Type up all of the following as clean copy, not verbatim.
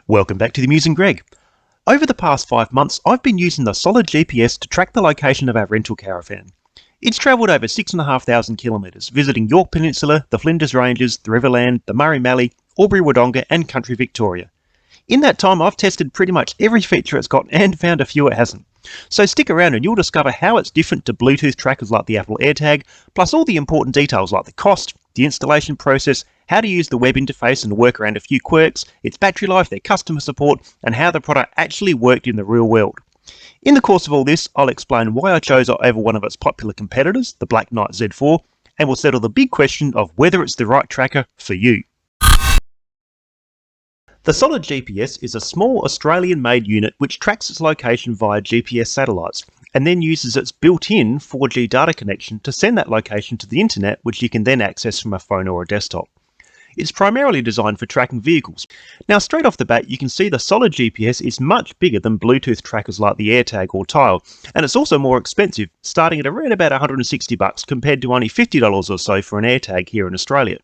Welcome back to the Musing Greg. Over the past 5 months, I've been using the solid GPS to track the location of our rental caravan. It's travelled over 6,500 kilometres, visiting York Peninsula, the Flinders Ranges, the Riverland, the Murray Mallee, Albury-Wodonga and country Victoria. In that time, I've tested pretty much every feature it's got and found a few it hasn't. So stick around and you'll discover how it's different to Bluetooth trackers like the Apple AirTag, plus all the important details like the cost, the installation process, how to use the web interface and work around a few quirks, its battery life, their customer support, and how the product actually worked in the real world. In the course of all this, I'll explain why I chose it over one of its popular competitors, the Black Knight Z4, and we'll settle the big question of whether it's the right tracker for you. The Solid GPS is a small Australian-made unit which tracks its location via GPS satellites, and then uses its built-in 4G data connection to send that location to the internet, which you can then access from a phone or a desktop. It's primarily designed for tracking vehicles. Now straight off the bat you can see the Solid GPS is much bigger than Bluetooth trackers like the AirTag or Tile, and it's also more expensive, starting at around about $160 compared to only $50 or so for an AirTag here in Australia.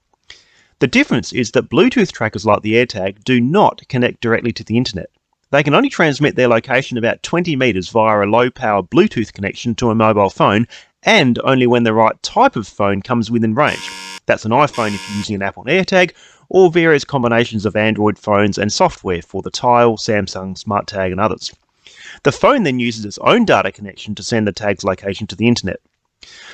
The difference is that Bluetooth trackers like the AirTag do not connect directly to the internet. They can only transmit their location about 20 metres via a low-power Bluetooth connection to a mobile phone, and only when the right type of phone comes within range. That's an iPhone if you're using an Apple AirTag, or various combinations of Android phones and software for the Tile, Samsung, SmartTag and others. The phone then uses its own data connection to send the tag's location to the internet.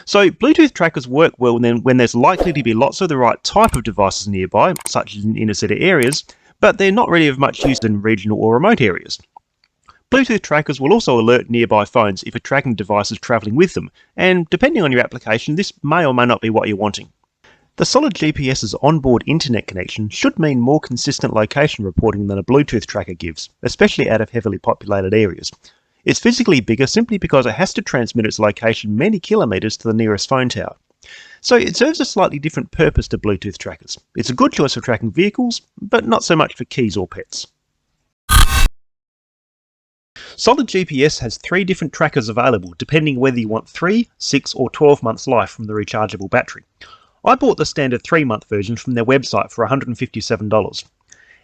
So Bluetooth trackers work well when there's likely to be lots of the right type of devices nearby, such as in inner city areas, but they're not really of much use in regional or remote areas. Bluetooth trackers will also alert nearby phones if a tracking device is travelling with them, and depending on your application, this may or may not be what you're wanting. The Solid GPS's onboard internet connection should mean more consistent location reporting than a Bluetooth tracker gives, especially out of heavily populated areas. It's physically bigger simply because it has to transmit its location many kilometres to the nearest phone tower. So it serves a slightly different purpose to Bluetooth trackers. It's a good choice for tracking vehicles, but not so much for keys or pets. Solid GPS has 3 different trackers available depending whether you want 3, 6 or 12 months life from the rechargeable battery. I bought the standard 3-month version from their website for $157.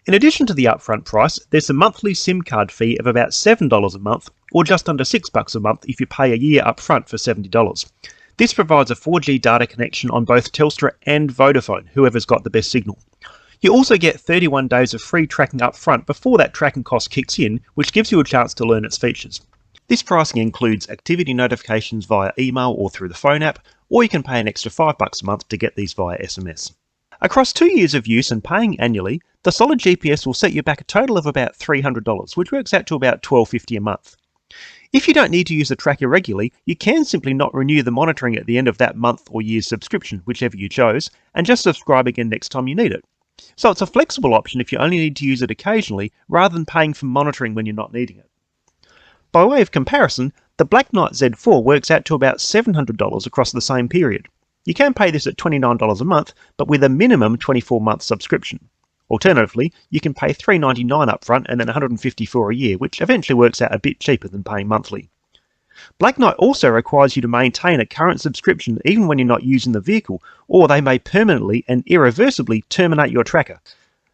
In addition to the upfront price, there's a monthly SIM card fee of about $7 a month, or just under $6 a month if you pay a year upfront for $70. This provides a 4G data connection on both Telstra and Vodafone, whoever's got the best signal. You also get 31 days of free tracking up front before that tracking cost kicks in, which gives you a chance to learn its features. This pricing includes activity notifications via email or through the phone app, or you can pay an extra $5 a month to get these via SMS. Across 2 years of use and paying annually, the Solid GPS will set you back a total of about $300, which works out to about $12.50 a month. If you don't need to use the tracker regularly, you can simply not renew the monitoring at the end of that month or year's subscription, whichever you chose, and just subscribe again next time you need it. So it's a flexible option if you only need to use it occasionally, rather than paying for monitoring when you're not needing it. By way of comparison, the Black Knight Z4 works out to about $700 across the same period. You can pay this at $29 a month, but with a minimum 24-month subscription. Alternatively, you can pay $3.99 upfront and then $154 for a year, which eventually works out a bit cheaper than paying monthly. Black Knight also requires you to maintain a current subscription even when you're not using the vehicle, or they may permanently and irreversibly terminate your tracker.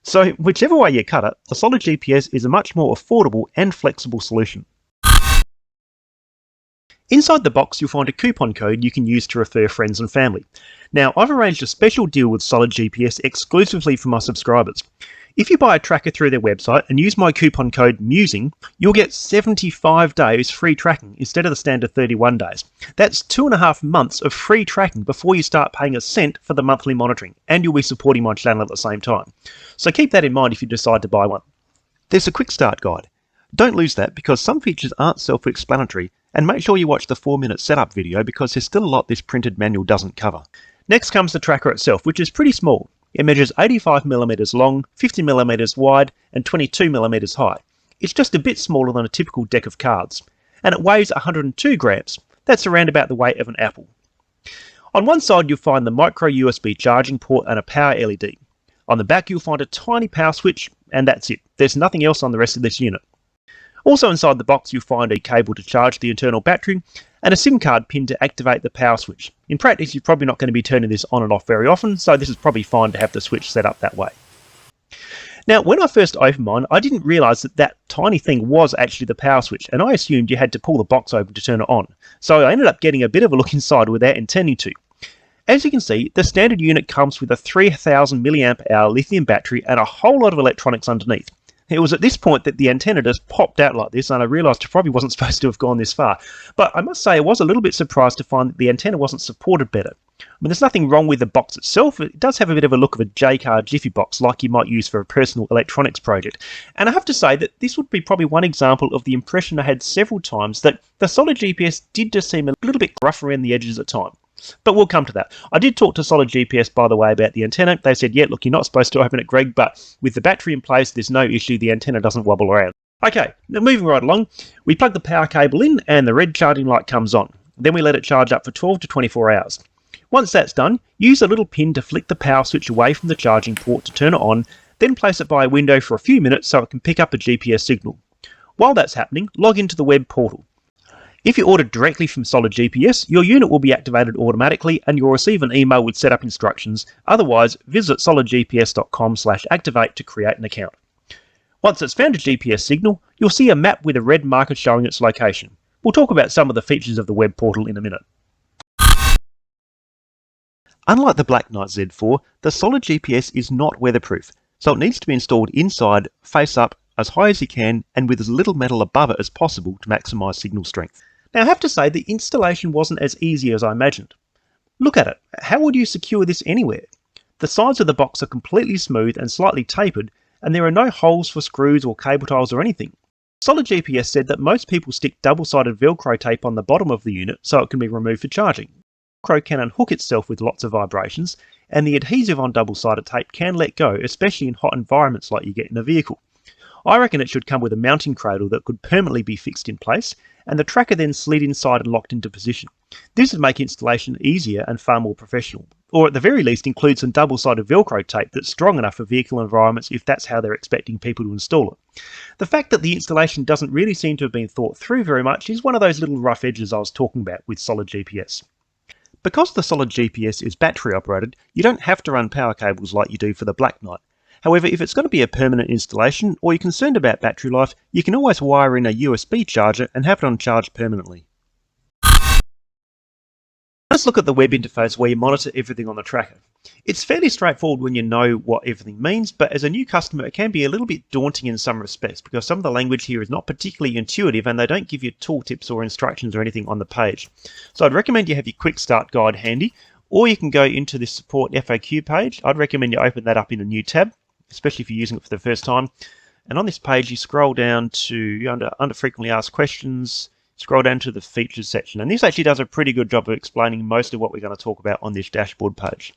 So whichever way you cut it, the Solid GPS is a much more affordable and flexible solution. Inside the box you'll find a coupon code you can use to refer friends and family. Now I've arranged a special deal with Solid GPS exclusively for my subscribers. If you buy a tracker through their website and use my coupon code MUSING, you'll get 75 days free tracking instead of the standard 31 days. That's 2.5 months of free tracking before you start paying a cent for the monthly monitoring, and you'll be supporting my channel at the same time. So keep that in mind if you decide to buy one. There's a quick start guide. Don't lose that because some features aren't self-explanatory, and make sure you watch the 4-minute setup video because there's still a lot this printed manual doesn't cover. Next comes the tracker itself, which is pretty small. It measures 85mm long, 50mm wide and 22mm high. It's just a bit smaller than a typical deck of cards. And it weighs 102 grams. That's around about the weight of an apple. On one side you'll find the micro USB charging port and a power LED. On the back you'll find a tiny power switch, and that's it. There's nothing else on the rest of this unit. Also inside the box you'll find a cable to charge the internal battery and a SIM card pin to activate the power switch. In practice you're probably not going to be turning this on and off very often, so this is probably fine to have the switch set up that way. Now, when I first opened mine, I didn't realise that that tiny thing was actually the power switch, and I assumed you had to pull the box open to turn it on. So I ended up getting a bit of a look inside without intending to. As you can see, the standard unit comes with a 3000 mAh lithium battery and a whole lot of electronics underneath. It was at this point that the antenna just popped out like this, and I realised it probably wasn't supposed to have gone this far. But I must say I was a little bit surprised to find that the antenna wasn't supported better. I mean, there's nothing wrong with the box itself. It does have a bit of a look of a J-card Jiffy box like you might use for a personal electronics project. And I have to say that this would be probably one example of the impression I had several times that the Solid GPS did just seem a little bit rough around the edges at times. But we'll come to that. I did talk to Solid GPS, by the way, about the antenna. They said, yeah, look, you're not supposed to open it, Greg, but with the battery in place, there's no issue. The antenna doesn't wobble around. Okay, now moving right along, we plug the power cable in and the red charging light comes on. Then we let it charge up for 12 to 24 hours. Once that's done, use a little pin to flick the power switch away from the charging port to turn it on, then place it by a window for a few minutes so it can pick up a GPS signal. While that's happening, log into the web portal. If you order directly from Solid GPS, your unit will be activated automatically and you'll receive an email with setup instructions. Otherwise, visit solidgps.com/activate to create an account. Once it's found a GPS signal, you'll see a map with a red marker showing its location. We'll talk about some of the features of the web portal in a minute. Unlike the Black Knight Z4, the Solid GPS is not weatherproof, so it needs to be installed inside, face up, as high as you can, and with as little metal above it as possible to maximise signal strength. Now I have to say the installation wasn't as easy as I imagined. Look at it. How would you secure this anywhere? The sides of the box are completely smooth and slightly tapered, and there are no holes for screws or cable ties or anything. Solid GPS said that most people stick double-sided Velcro tape on the bottom of the unit so it can be removed for charging. Velcro can unhook itself with lots of vibrations, and the adhesive on double-sided tape can let go, especially in hot environments like you get in a vehicle. I reckon it should come with a mounting cradle that could permanently be fixed in place, and the tracker then slid inside and locked into position. This would make installation easier and far more professional, or at the very least include some double-sided Velcro tape that's strong enough for vehicle environments if that's how they're expecting people to install it. The fact that the installation doesn't really seem to have been thought through very much is one of those little rough edges I was talking about with Solid GPS. Because the Solid GPS is battery operated, you don't have to run power cables like you do for the Black Knight. However, if it's going to be a permanent installation or you're concerned about battery life, you can always wire in a USB charger and have it on charge permanently. Let's look at the web interface where you monitor everything on the tracker. It's fairly straightforward when you know what everything means, but as a new customer it can be a little bit daunting in some respects because some of the language here is not particularly intuitive and they don't give you tooltips or instructions or anything on the page. So I'd recommend you have your quick start guide handy, or you can go into this support FAQ page. I'd recommend you open that up in a new tab, especially if you're using it for the first time. And on this page you scroll down to under frequently asked questions, scroll down to the features section, and this actually does a pretty good job of explaining most of what we're going to talk about on this dashboard page.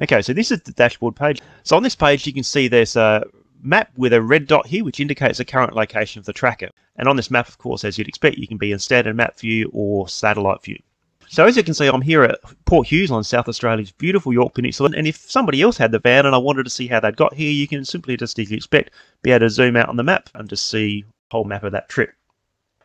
Okay, so this is the dashboard page. So on this page you can see there's a map with a red dot here which indicates the current location of the tracker, and on this map, of course, as you'd expect, you can be in standard map view or satellite view. So as you can see, I'm here at Port Hughes on South Australia's beautiful Yorke Peninsula, and if somebody else had the van and I wanted to see how they'd got here, you can simply just, as you expect, be able to zoom out on the map and just see the whole map of that trip.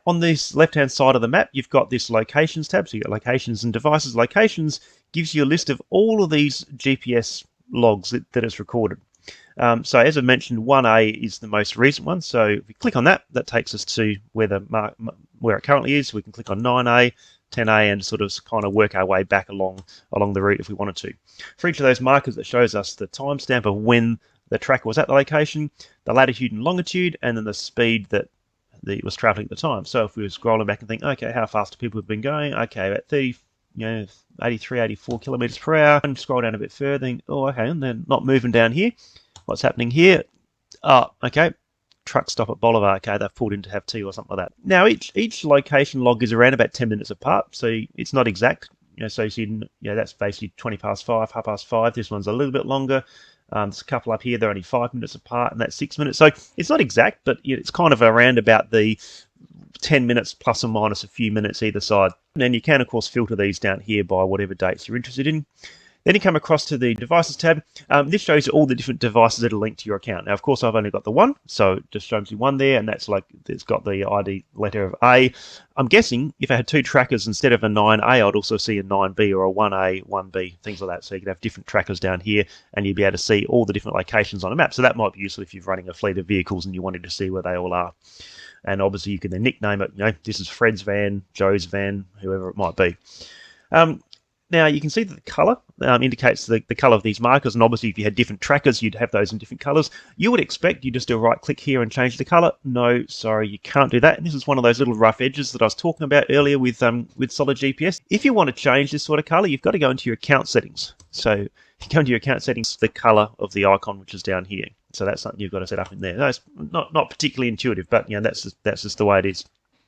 On this left-hand side of the map, you've got this locations tab, so you've got locations and devices. Locations gives you a list of all of these GPS logs that it's recorded. So as I mentioned, 1A is the most recent one, so if we click on that, that takes us to where it currently is. We can click on 9A, 10A and sort of kind of work our way back along the route if we wanted to. For each of those markers, that shows us the timestamp of when the tracker was at the location, the latitude and longitude, and then the speed that it was traveling at the time. So if we were scrolling back and think, okay, how fast do people have been going? Okay, about 83, 84 kilometers per hour. And scroll down a bit further, think, oh, okay, and they're not moving down here. What's happening here? Oh, okay. Truck stop at Bolivar. Okay, they've pulled in to have tea or something like that. Now each location log is around about 10 minutes apart, so it's not exact. So you see, that's basically 20 past 5, half past 5. This one's a little bit longer. There's a couple up here, they're only 5 minutes apart, and that's 6 minutes. So it's not exact, but it's kind of around about the 10 minutes plus or minus a few minutes either side. And then you can, of course, filter these down here by whatever dates you're interested in. Then you come across to the Devices tab. This shows you all the different devices that are linked to your account. Now, of course, I've only got the one, so it just shows me one there, and that's like it's got the ID letter of A. I'm guessing if I had two trackers instead of a 9A, I'd also see a 9B or a 1A, 1B, things like that. So you could have different trackers down here, and you'd be able to see all the different locations on a map. So that might be useful if you're running a fleet of vehicles and you wanted to see where they all are. And obviously, you can then nickname it. This is Fred's van, Joe's van, whoever it might be. Now, you can see that the colour indicates the colour of these markers, and obviously if you had different trackers, you'd have those in different colours. You would expect you just do a right-click here and change the colour. No, sorry, you can't do that. And this is one of those little rough edges that I was talking about earlier with Solid GPS. If you want to change this sort of colour, you've got to go into your account settings. So if you go into your account settings, the colour of the icon, which is down here. So that's something you've got to set up in there. No, it's not particularly intuitive, but that's just the way it is.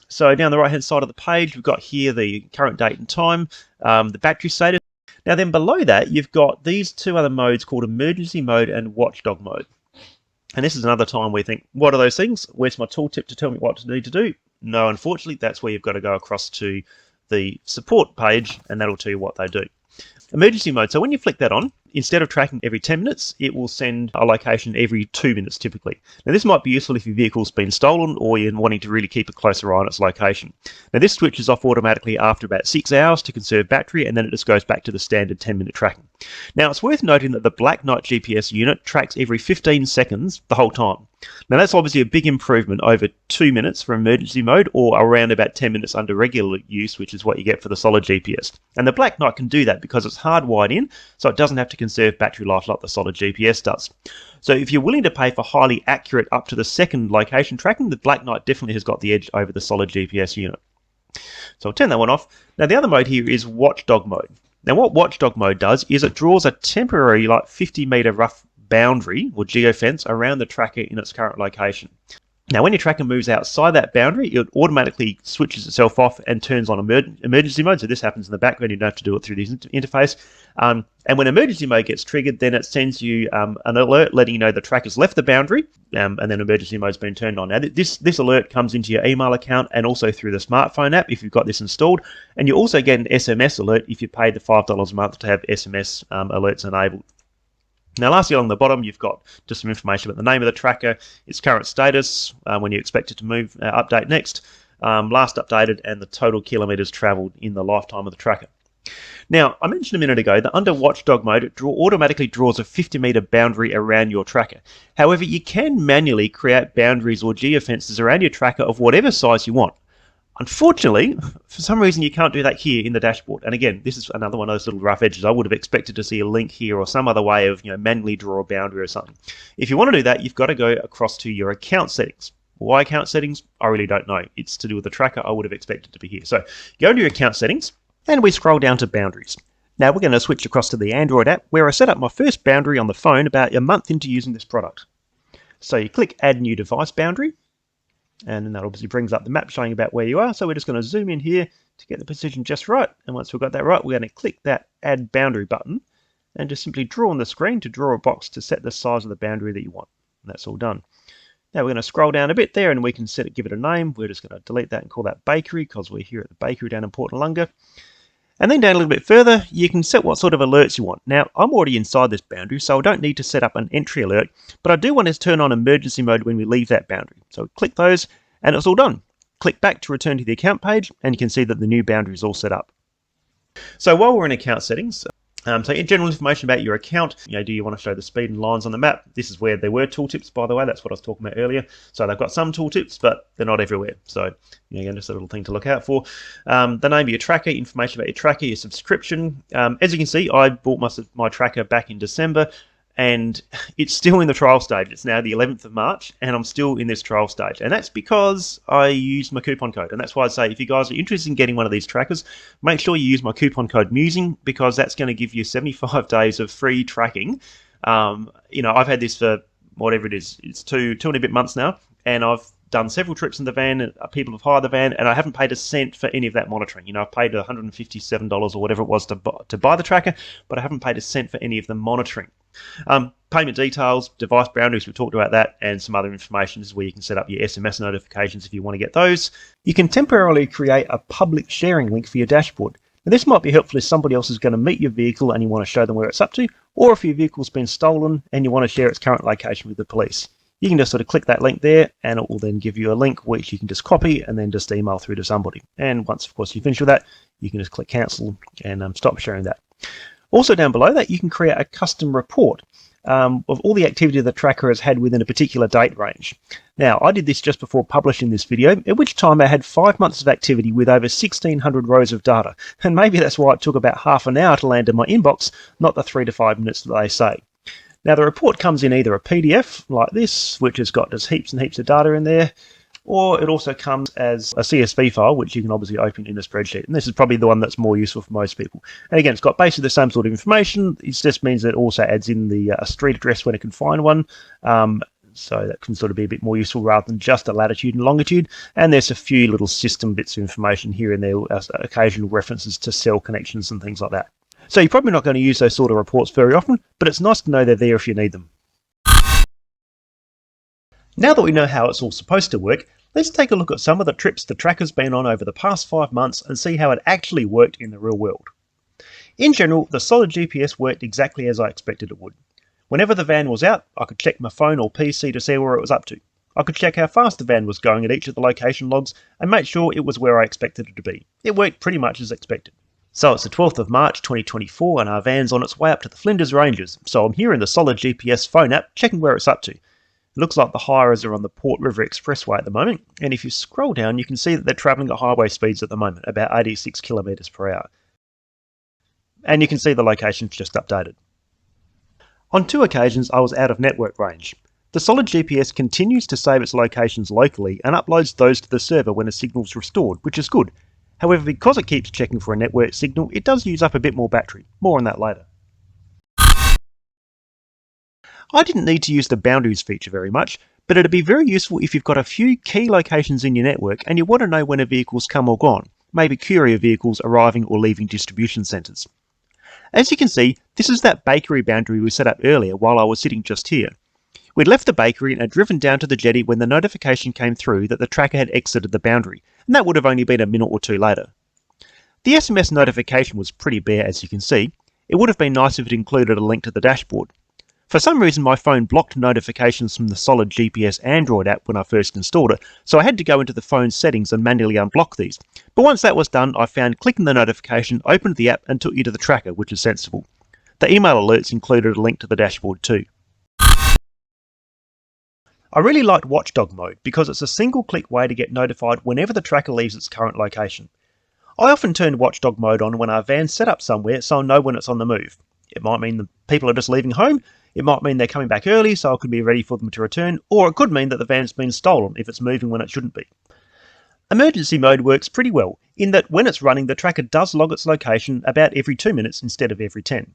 So down the right-hand side of the page, we've got here the current date and time, the battery status. Now then below that, you've got these two other modes called Emergency Mode and Watchdog Mode. And this is another time where you think, what are those things? Where's my tooltip to tell me what to need to do? No, unfortunately, that's where you've got to go across to the support page, and that'll tell you what they do. Emergency mode. So when you flick that on, instead of tracking every 10 minutes, it will send a location every 2 minutes typically. Now this might be useful if your vehicle's been stolen or you're wanting to really keep a closer eye on its location. Now this switches off automatically after about 6 hours to conserve battery, and then it just goes back to the standard 10-minute tracking. Now it's worth noting that the Black Knight GPS unit tracks every 15 seconds the whole time. Now that's obviously a big improvement over 2 minutes for emergency mode, or around about 10 minutes under regular use, which is what you get for the solid GPS. And the Black Knight can do that because it's hardwired in, so it doesn't have to conserve battery life like the solid GPS does. So if you're willing to pay for highly accurate up to the second location tracking, the Black Knight definitely has got the edge over the solid GPS unit. So I'll turn that one off. Now the other mode here is Watchdog mode. Now what Watchdog mode does is it draws a temporary 50-meter rough boundary or geofence around the tracker in its current location. Now when your tracker moves outside that boundary, it automatically switches itself off and turns on emergency mode. So this happens in the background, you don't have to do it through this interface. And when emergency mode gets triggered, then it sends you an alert letting you know the tracker's left the boundary, and then emergency mode's been turned on. Now this alert comes into your email account and also through the smartphone app if you've got this installed. And you also get an SMS alert if you pay the $5 a month to have SMS alerts enabled. Now lastly along the bottom you've got just some information about the name of the tracker, its current status, when you expect it to move, update next, last updated, and the total kilometres travelled in the lifetime of the tracker. Now I mentioned a minute ago that under Watchdog mode it automatically draws a 50-meter boundary around your tracker. However, you can manually create boundaries or geofences around your tracker of whatever size you want. Unfortunately, for some reason you can't do that here in the dashboard. And again, this is another one of those little rough edges. I would have expected to see a link here or some other way of manually draw a boundary or something. If you want to do that, you've got to go across to your account settings. Why account settings? I really don't know. It's to do with the tracker. I would have expected to be here. So go into your account settings and we scroll down to boundaries. Now we're going to switch across to the Android app where I set up my first boundary on the phone about a month into using this product. So you click Add New Device Boundary. And then that obviously brings up the map showing about where you are. So we're just going to zoom in here to get the position just right. And once we've got that right, we're going to click that Add Boundary button and just simply draw on the screen to draw a box to set the size of the boundary that you want. And that's all done. Now we're going to scroll down a bit there and we can give it a name. We're just going to delete that and call that Bakery because we're here at the bakery down in Port Noarlunga. And then down a little bit further, you can set what sort of alerts you want. Now, I'm already inside this boundary, so I don't need to set up an entry alert, but I do want to turn on emergency mode when we leave that boundary. So click those, and it's all done. Click back to return to the account page, and you can see that the new boundary is all set up. So while we're in account settings, so in general information about your account, do you want to show the speed and lines on the map? This is where there were tooltips, by the way. That's what I was talking about earlier. So they've got some tooltips, but they're not everywhere. So again, just a little thing to look out for. The name of your tracker, information about your tracker, your subscription. As you can see, I bought my tracker back in December, and it's still in the trial stage. It's now the 11th of March, and I'm still in this trial stage. And that's because I used my coupon code. And that's why I say if you guys are interested in getting one of these trackers, make sure you use my coupon code MUSING, because that's going to give you 75 days of free tracking. I've had this for whatever it is. It's two and a bit months now, and I've done several trips in the van, people have hired the van, and I haven't paid a cent for any of that monitoring. I've paid $157 or whatever it was to buy the tracker, but I haven't paid a cent for any of the monitoring. Payment details, device boundaries, we've talked about that, and some other information. This is where you can set up your SMS notifications if you want to get those. You can temporarily create a public sharing link for your dashboard. Now, this might be helpful if somebody else is going to meet your vehicle and you want to show them where it's up to, or if your vehicle's been stolen and you want to share its current location with the police. You can just sort of click that link there and it will then give you a link which you can just copy and then just email through to somebody. And once, of course, you finish with that, you can just click cancel and stop sharing that. Also down below that, you can create a custom report of all the activity the tracker has had within a particular date range. Now, I did this just before publishing this video, at which time I had 5 months of activity with over 1,600 rows of data. And maybe that's why it took about half an hour to land in my inbox, not the 3 to 5 minutes that they say. Now, the report comes in either a PDF like this, which has got just heaps and heaps of data in there, or it also comes as a CSV file, which you can obviously open in a spreadsheet. And this is probably the one that's more useful for most people. And again, it's got basically the same sort of information. It just means that it also adds in the street address when it can find one. So that can sort of be a bit more useful rather than just a latitude and longitude. And there's a few little system bits of information here and there, occasional references to cell connections and things like that. So you're probably not going to use those sort of reports very often, but it's nice to know they're there if you need them. Now that we know how it's all supposed to work, let's take a look at some of the trips the tracker's been on over the past 5 months and see how it actually worked in the real world. In general, the solid GPS worked exactly as I expected it would. Whenever the van was out, I could check my phone or PC to see where it was up to. I could check how fast the van was going at each of the location logs and make sure it was where I expected it to be. It worked pretty much as expected. So it's the 12th of March 2024 and our van's on its way up to the Flinders Ranges, so I'm here in the Solid GPS phone app checking where it's up to. It looks like the hirers are on the Port River Expressway at the moment, and if you scroll down you can see that they're travelling at highway speeds at the moment, about 86 kilometres per hour. And you can see the location's just updated. On 2 occasions I was out of network range. The Solid GPS continues to save its locations locally and uploads those to the server when a signal's restored, which is good. However, because it keeps checking for a network signal, it does use up a bit more battery. More on that later. I didn't need to use the boundaries feature very much, but it'd be very useful if you've got a few key locations in your network and you want to know when a vehicle's come or gone, maybe courier vehicles arriving or leaving distribution centres. As you can see, this is that bakery boundary we set up earlier while I was sitting just here. We'd left the bakery and had driven down to the jetty when the notification came through that the tracker had exited the boundary, and that would have only been a minute or 2 later. The SMS notification was pretty bare, as you can see. It would have been nice if it included a link to the dashboard. For some reason my phone blocked notifications from the Solid GPS Android app when I first installed it, so I had to go into the phone settings and manually unblock these. But once that was done, I found clicking the notification opened the app and took you to the tracker, which is sensible. The email alerts included a link to the dashboard too. I really liked Watchdog mode because it's a single-click way to get notified whenever the tracker leaves its current location. I often turn Watchdog mode on when our van's set up somewhere so I'll know when it's on the move. It might mean the people are just leaving home, it might mean they're coming back early so I could be ready for them to return, or it could mean that the van's been stolen if it's moving when it shouldn't be. Emergency mode works pretty well, in that when it's running the tracker does log its location about every 2 minutes instead of every 10.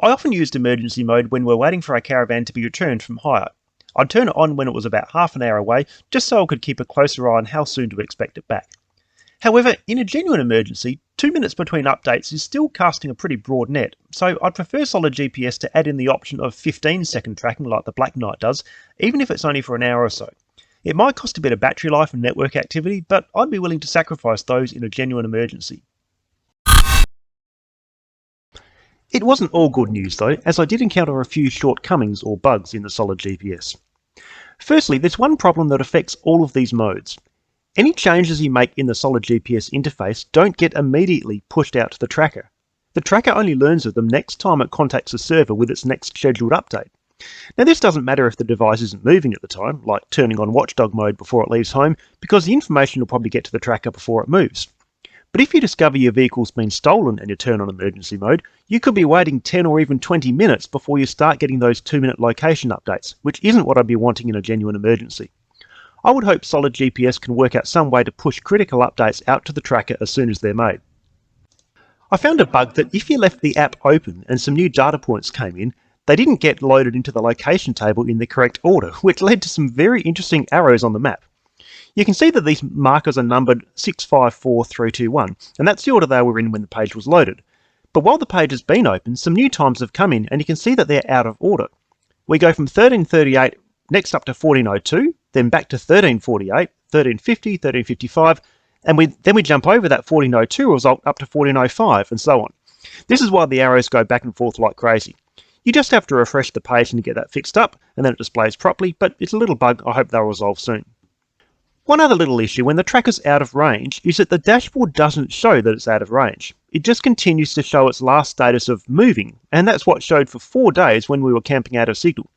I often used emergency mode when we're waiting for our caravan to be returned from hire. I'd turn it on when it was about half an hour away, just so I could keep a closer eye on how soon to expect it back. However, in a genuine emergency, 2 minutes between updates is still casting a pretty broad net, so I'd prefer Solid GPS to add in the option of 15-second tracking like the Black Knight does, even if it's only for an hour or so. It might cost a bit of battery life and network activity, but I'd be willing to sacrifice those in a genuine emergency. It wasn't all good news though, as I did encounter a few shortcomings or bugs in the Solid GPS. Firstly, there's one problem that affects all of these modes. Any changes you make in the Solid GPS interface don't get immediately pushed out to the tracker. The tracker only learns of them next time it contacts the server with its next scheduled update. Now this doesn't matter if the device isn't moving at the time, like turning on Watchdog mode before it leaves home, because the information will probably get to the tracker before it moves. But if you discover your vehicle's been stolen and you turn on emergency mode, you could be waiting 10 or even 20 minutes before you start getting those 2-minute location updates, which isn't what I'd be wanting in a genuine emergency. I would hope Solid GPS can work out some way to push critical updates out to the tracker as soon as they're made. I found a bug that if you left the app open and some new data points came in, they didn't get loaded into the location table in the correct order, which led to some very interesting arrows on the map. You can see that these markers are numbered 654321, and that's the order they were in when the page was loaded. But while the page has been open, some new times have come in, and you can see that they're out of order. We go from 1338 next up to 1402, then back to 1348, 1350, 1355, and then we jump over that 1402 result up to 1405 and so on. This is why the arrows go back and forth like crazy. You just have to refresh the page to get that fixed up, and then it displays properly, but it's a little bug I hope they'll resolve soon. One other little issue when the tracker's out of range is that the dashboard doesn't show that it's out of range. It just continues to show its last status of moving, and that's what showed for 4 days when we were camping out of signal.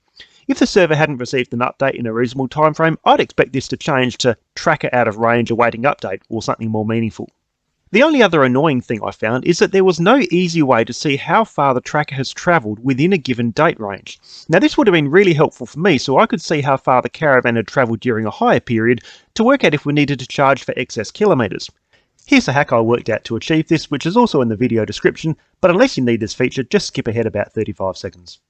If the server hadn't received an update in a reasonable time frame, I'd expect this to change to tracker out of range awaiting update or something more meaningful. The only other annoying thing I found is that there was no easy way to see how far the tracker has travelled within a given date range. Now this would have been really helpful for me so I could see how far the caravan had travelled during a higher period to work out if we needed to charge for excess kilometres. Here's a hack I worked out to achieve this, which is also in the video description, but unless you need this feature, just skip ahead about 35 seconds.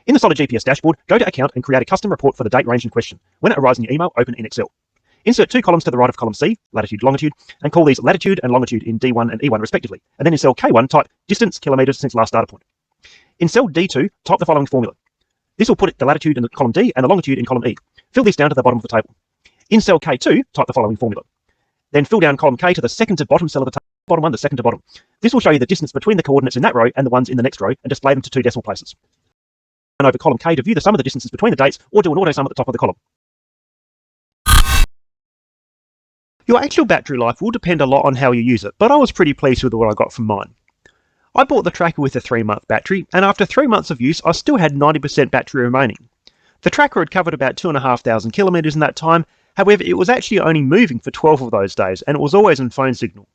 In the Solid GPS dashboard, go to Account and create a custom report for the date range in question. When it arrives in your email, open it in Excel. Insert 2 columns to the right of column C, latitude, longitude, and call these latitude and longitude in D1 and E1 respectively. And then in cell K1, type distance, kilometres since last data point. In cell D2, type the following formula. This will put the latitude in column D and the longitude in column E. Fill this down to the bottom of the table. In cell K2, type the following formula. Then fill down column K to the second to bottom cell of the table, bottom one, the second to bottom. This will show you the distance between the coordinates in that row and the ones in the next row and display them to 2 decimal places. And over column K to view the sum of the distances between the dates or do an auto sum at the top of the column. Your actual battery life will depend a lot on how you use it, but I was pretty pleased with what I got from mine. I bought the tracker with a 3-month battery, and after 3 months of use I still had 90% battery remaining. The tracker had covered about 2,500 kilometres in that time, however it was actually only moving for 12 of those days, and it was always on phone signal.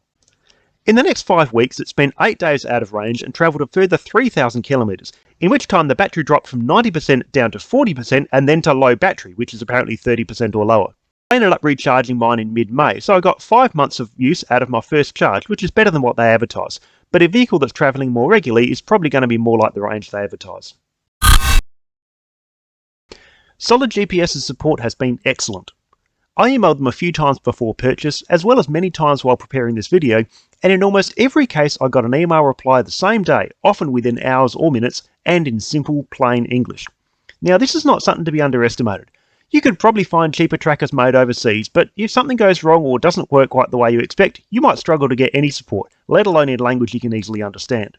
In the next 5 weeks it spent 8 days out of range and travelled a further 3,000 kilometres, in which time the battery dropped from 90% down to 40% and then to low battery, which is apparently 30% or lower. I ended up recharging mine in mid-May, so I got 5 months of use out of my first charge, which is better than what they advertise, but a vehicle that's travelling more regularly is probably going to be more like the range they advertise. Solid GPS's support has been excellent. I emailed them a few times before purchase, as well as many times while preparing this video, and in almost every case I got an email reply the same day, often within hours or minutes, and in simple, plain English. Now this is not something to be underestimated. You could probably find cheaper trackers made overseas, but if something goes wrong or doesn't work quite the way you expect, you might struggle to get any support, let alone in language you can easily understand.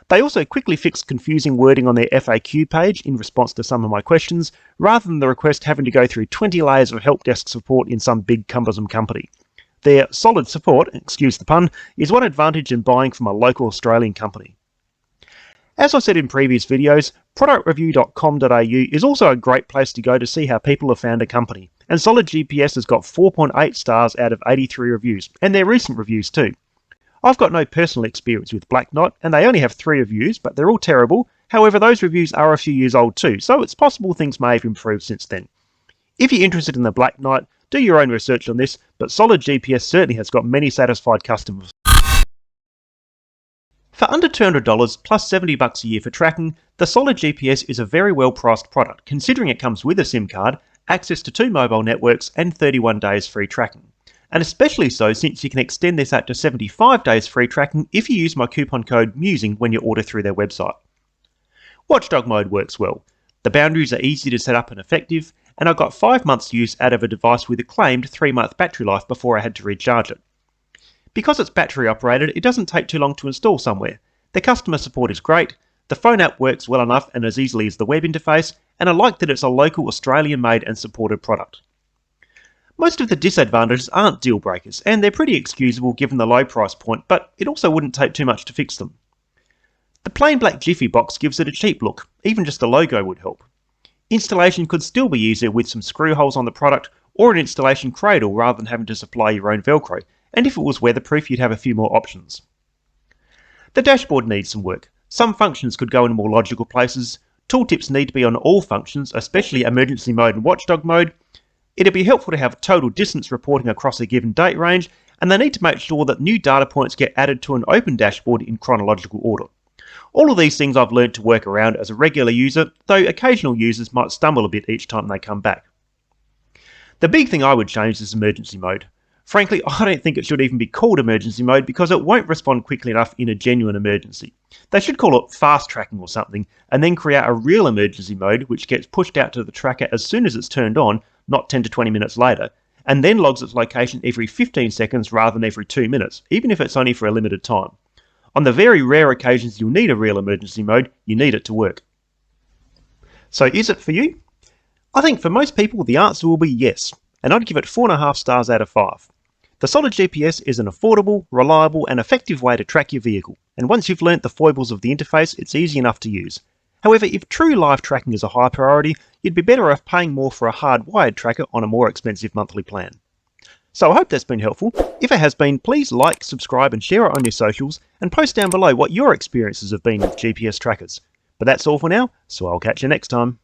They also quickly fixed confusing wording on their FAQ page in response to some of my questions, rather than the request having to go through 20 layers of help desk support in some big cumbersome company. Their solid support, excuse the pun, is one advantage in buying from a local Australian company. As I said in previous videos, productreview.com.au is also a great place to go to see how people have found a company, and Solid GPS has got 4.8 stars out of 83 reviews, and they're recent reviews too. I've got no personal experience with Black Knight, and they only have 3 reviews, but they're all terrible. However, those reviews are a few years old too, so it's possible things may have improved since then. If you're interested in the Black Knight, do your own research on this, but Solid GPS certainly has got many satisfied customers. For under $200 plus $70 a year for tracking, the Solid GPS is a very well priced product, considering it comes with a SIM card, access to 2 mobile networks, and 31 days free tracking. And especially so since you can extend this out to 75 days free tracking if you use my coupon code MUSING when you order through their website. Watchdog mode works well. The boundaries are easy to set up and effective, and I got 5 months use out of a device with a claimed 3-month battery life before I had to recharge it. Because it's battery operated, it doesn't take too long to install somewhere. The customer support is great, the phone app works well enough and as easily as the web interface, and I like that it's a local Australian made and supported product. Most of the disadvantages aren't deal breakers, and they're pretty excusable given the low price point, but it also wouldn't take too much to fix them. The plain black Jiffy box gives it a cheap look, even just the logo would help. Installation could still be easier with some screw holes on the product, or an installation cradle rather than having to supply your own Velcro, and if it was weatherproof you'd have a few more options. The dashboard needs some work. Some functions could go in more logical places, tooltips need to be on all functions, especially emergency mode and watchdog mode. It'd be helpful to have total distance reporting across a given date range, and they need to make sure that new data points get added to an open dashboard in chronological order. All of these things I've learned to work around as a regular user, though occasional users might stumble a bit each time they come back. The big thing I would change is emergency mode. Frankly, I don't think it should even be called emergency mode because it won't respond quickly enough in a genuine emergency. They should call it fast tracking or something, and then create a real emergency mode which gets pushed out to the tracker as soon as it's turned on, not 10 to 20 minutes later, and then logs its location every 15 seconds rather than every 2 minutes, even if it's only for a limited time. On the very rare occasions you'll need a real emergency mode, you need it to work. So is it for you? I think for most people the answer will be yes, and I'd give it 4.5 stars out of 5. The solid GPS is an affordable, reliable and effective way to track your vehicle, and once you've learnt the foibles of the interface, it's easy enough to use. However, if true live tracking is a high priority, you'd be better off paying more for a hardwired tracker on a more expensive monthly plan. So I hope that's been helpful. If it has been, please like, subscribe and share it on your socials, and post down below what your experiences have been with GPS trackers. But that's all for now, so I'll catch you next time.